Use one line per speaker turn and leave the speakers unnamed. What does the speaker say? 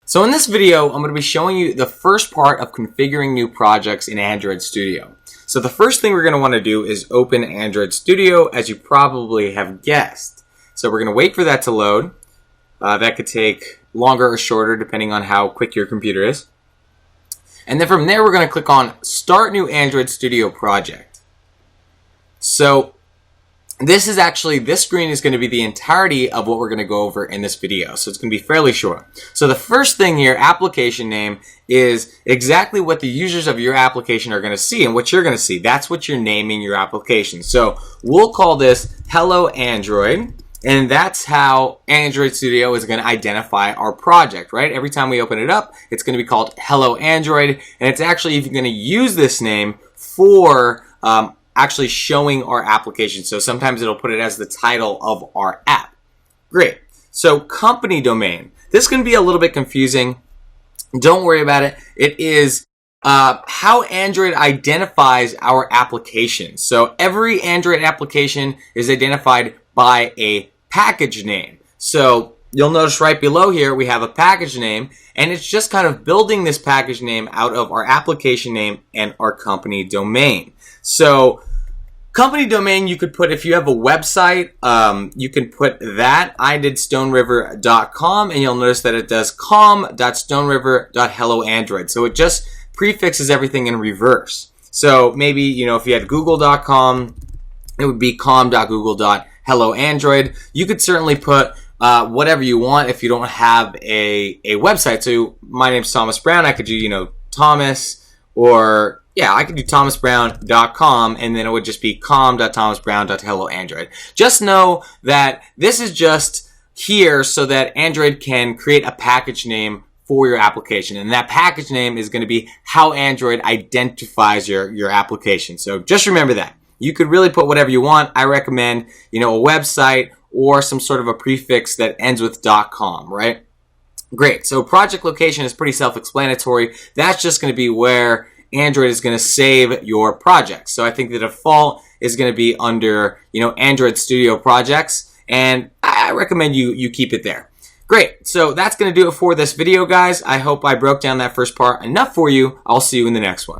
So in this video, I'm going to be showing you the first part of configuring new projects in Android Studio. So the first thing we're going to want to do is open Android Studio, as you probably have guessed. So we're going to wait for that to load. That could take longer or shorter depending on how quick your computer is. And then from there, we're going to click on Start New Android Studio Project. So this screen is going to be the entirety of what we're going to go over in this video. So it's going to be fairly short. So the first thing here, application name, is exactly what the users of your application are going to see and what you're going to see. That's what you're naming your application. So we'll call this Hello Android. And that's how Android Studio is going to identify our project, right? Every time we open it up, it's going to be called Hello Android. And it's actually even going to use this name for actually showing our application. So sometimes it'll put it as the title of our app. Great. So company domain. This can be a little bit confusing. Don't worry about it. It is how Android identifies our application. So every Android application is identified by a package name. So you'll notice right below here we have a package name, and it's just kind of building this package name out of our application name and our company domain. So company domain, you could put, if you have a website, you can put that. I did stoneriver.com, and you'll notice that it does com.stoneriver.helloandroid. So it just prefixes everything in reverse. So maybe, if you had google.com, it would be com.google.helloandroid. You could certainly put whatever you want if you don't have a website. So my name's Thomas Brown. I could do, Thomas, or I could do thomasbrown.com, and then it would just be com.thomasbrown.helloandroid. Just know that this is just here so that Android can create a package name for your application. And that package name is going to be how Android identifies your application. So just remember that. You could really put whatever you want. I recommend, a website or some sort of a prefix that ends with .com, right? Great. So project location is pretty self-explanatory. That's just going to be where Android is going to save your projects. So I think the default is going to be under, Android Studio projects, and I recommend you keep it there. Great. So that's going to do it for this video, guys. I hope I broke down that first part enough for you. I'll see you in the next one.